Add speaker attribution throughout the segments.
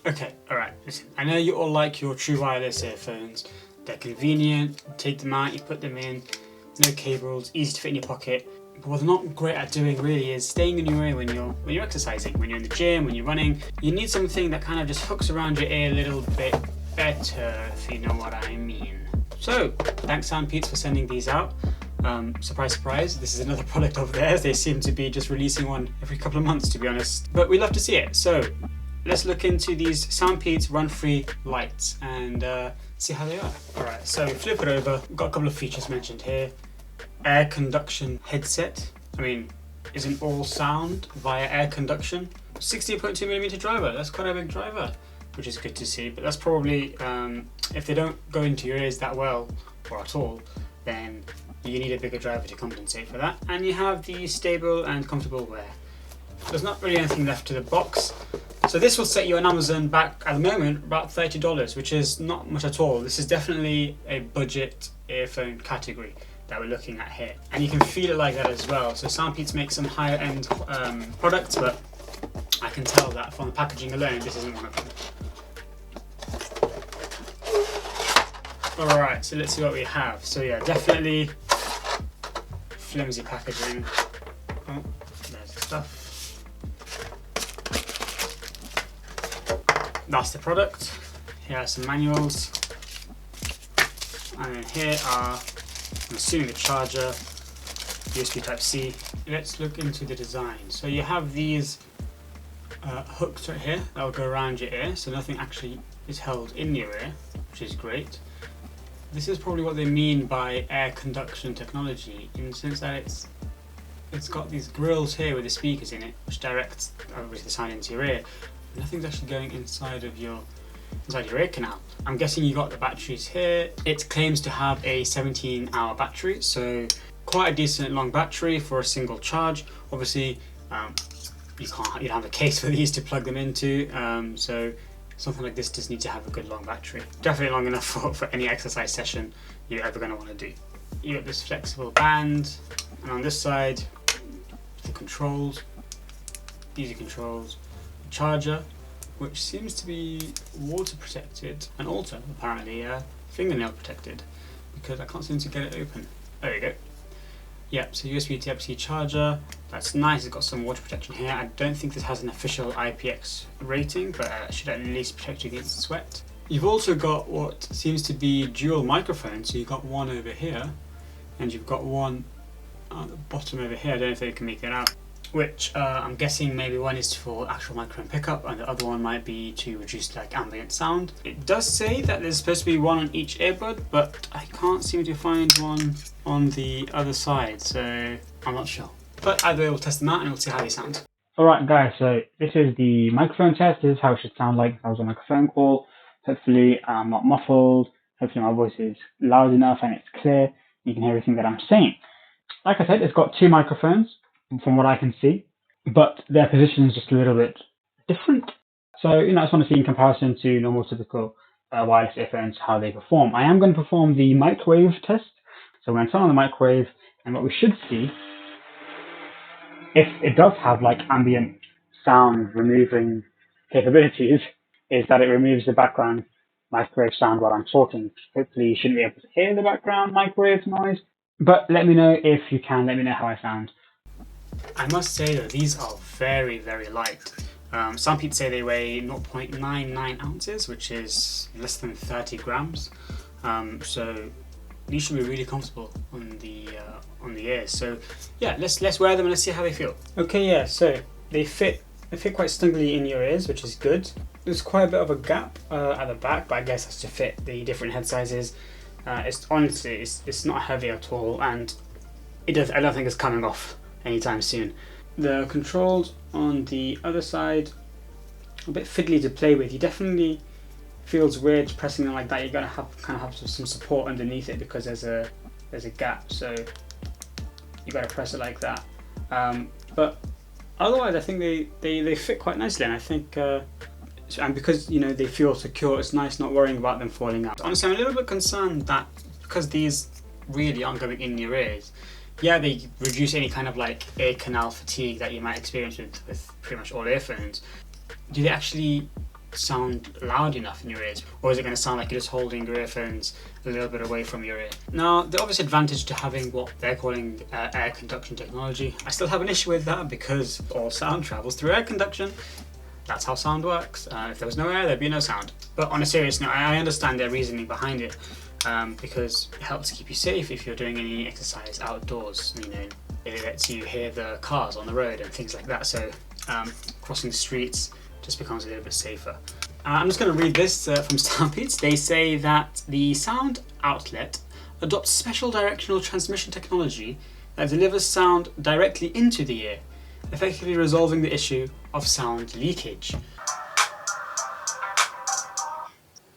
Speaker 1: Okay, alright, listen, I know you all like your true wireless earphones. They're convenient, you take them out, you put them in, no cables, easy to fit in your pocket. But what they're not great at doing really is staying in your ear when you're exercising, when you're in the gym, when you're running. You need something that kind of just hooks around your ear a little bit better, if you know what I mean. So, thanks SoundPEATS for sending these out. Surprise, surprise, this is another product of theirs. They seem to be just releasing one every couple of months, to be honest. But we love to see it. So, let's look into these SoundPEATS run-free lights and see how they are. Alright, so flip it over. We've got a couple of features mentioned here. Air conduction headset. I mean, isn't all sound via air conduction? 16.2mm driver, that's quite a big driver, which is good to see. But that's probably, if they don't go into your ears that well, or at all, then you need a bigger driver to compensate for that. And you have the stable and comfortable wear. There's not really anything left to the box. So this will set you on Amazon back at the moment about $30, which is not much at all. This is definitely a budget earphone category that we're looking at here. And you can feel it like that as well. So SoundPEATS makes some higher end products, but I can tell that from the packaging alone, this isn't one of them. Alright, so let's see what we have. So yeah, definitely flimsy packaging. Oh, there's the stuff. That's the product. Here are some manuals. And then here are, I'm assuming, the charger, USB Type-C. Let's look into the design. So you have these hooks right here that will go around your ear, so nothing actually is held in your ear, which is great. This is probably what they mean by air conduction technology, in the sense that it's got these grills here with the speakers in it, which directs obviously the sound into your ear. Nothing's actually going inside your ear canal. I'm guessing you got the batteries here. It claims to have a 17-hour battery, so quite a decent long battery for a single charge. Obviously, you don't have a case for these to plug them into, so something like this does need to have a good long battery. Definitely long enough for any exercise session you're ever going to want to do. You got this flexible band, and on this side, the controls, easy controls. Charger, which seems to be water protected, and also apparently fingernail protected, because I can't seem to get it open. There we go. Yep, so USB Type-C charger, that's nice. It's got some water protection here. I don't think this has an official IPX rating, but it should at least protect you against sweat. You've also got what seems to be dual microphones, so you've got one over here and you've got one at the bottom over here. I don't know if they can make it out, which I'm guessing maybe one is for actual microphone pickup and the other one might be to reduce like ambient sound. It does say that there's supposed to be one on each earbud, but I can't seem to find one on the other side, so I'm not sure. But either way, we'll test them out and we'll see how they sound. Alright guys, so this is the microphone test. This is how it should sound like if I was on a phone call. Hopefully I'm not muffled, hopefully my voice is loud enough and it's clear. You can hear everything that I'm saying. Like I said, it's got two microphones, from what I can see, but their position is just a little bit different. So, I just want to see in comparison to normal typical wireless earphones how they perform. I am going to perform the microwave test. So we're going to turn on the microwave, and what we should see, if it does have like ambient sound removing capabilities, is that it removes the background microwave sound while I'm talking. Hopefully you shouldn't be able to hear the background microwave noise, but let me know if you can, let me know how I sound. I must say though, these are very, very light. Some people say they weigh 0.99 ounces, which is less than 30 grams. So these should be really comfortable on the ears. So yeah, let's wear them and let's see how they feel. Okay, yeah, so they fit quite snugly in your ears, which is good. There's quite a bit of a gap at the back, but I guess that's to fit the different head sizes. It's not heavy at all, and I don't think it's coming off anytime soon. The controls on the other side, a bit fiddly to play with. You definitely feels weird pressing them like that. You're gonna kind of have some support underneath it because there's a gap, so you gotta press it like that. But otherwise, I think they fit quite nicely, and I think and because they feel secure, it's nice not worrying about them falling out. Honestly, I'm a little bit concerned that because these really aren't going in your ears, yeah, they reduce any kind of like ear canal fatigue that you might experience with pretty much all earphones. Do they actually sound loud enough in your ears, or is it going to sound like you're just holding your earphones a little bit away from your ear? Now, the obvious advantage to having what they're calling air conduction technology, I still have an issue with that because all sound travels through air conduction. That's how sound works. If there was no air, there'd be no sound. But on a serious note, I understand their reasoning behind it, because it helps keep you safe if you're doing any exercise outdoors. You know, it lets you hear the cars on the road and things like that. So crossing the streets just becomes a little bit safer. I'm just going to read this from SoundPEATS. They say that the sound outlet adopts special directional transmission technology that delivers sound directly into the ear, effectively resolving the issue of sound leakage.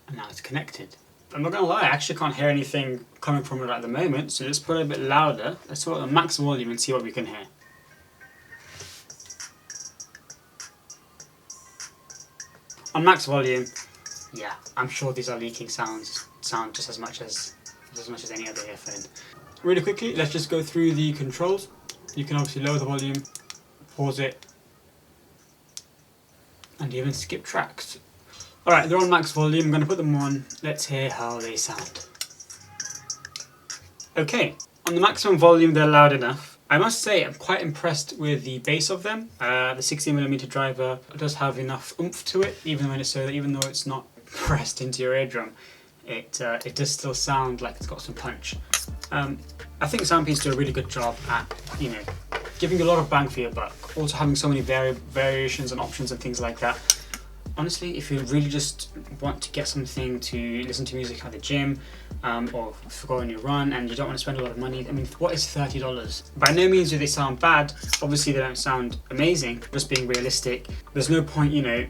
Speaker 1: And now it's connected. I'm not going to lie, I actually can't hear anything coming from it at the moment, so let's put it a bit louder. Let's put it on max volume and see what we can hear. On max volume, yeah, I'm sure these are leaking sound just as much as any other earphone. Really quickly, let's just go through the controls. You can obviously lower the volume, pause it, and even skip tracks. Alright, they're on max volume, I'm going to put them on. Let's hear how they sound. Okay, on the maximum volume they're loud enough. I must say I'm quite impressed with the bass of them. The 60mm driver does have enough oomph to it, even though it's not pressed into your eardrum. It does still sound like it's got some punch. I think SoundPEATS do a really good job at, you know, giving you a lot of bang for your buck. Also having so many variations and options and things like that. Honestly, if you really just want to get something to listen to music at the gym, or for going on your run and you don't want to spend a lot of money, I mean, what is $30? By no means do they sound bad. Obviously they don't sound amazing. Just being realistic, there's no point, you know,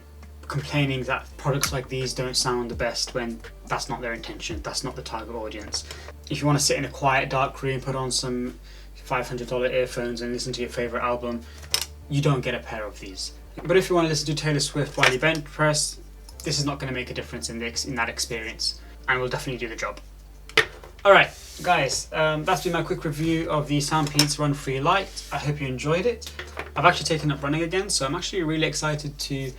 Speaker 1: complaining that products like these don't sound the best when that's not their intention, that's not the target audience. If you want to sit in a quiet dark room, put on some $500 earphones and listen to your favourite album, you don't get a pair of these. But if you want to listen to Taylor Swift while you bench press, this is not going to make a difference in that experience, and will definitely do the job. Alright guys, that's been my quick review of the SoundPEATS Run Free Lite. I hope you enjoyed it. I've actually taken up running again, so I'm actually really excited to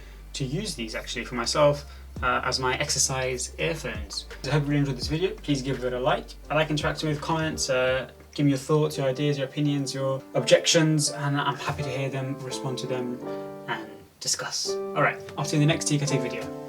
Speaker 1: use these actually for myself as my exercise earphones. I hope you really enjoyed this video. Please give it a like. I like interacting with comments. Give me your thoughts, your ideas, your opinions, your objections, and I'm happy to hear them, respond to them, and discuss. Alright, I'll see you in the next TKT video.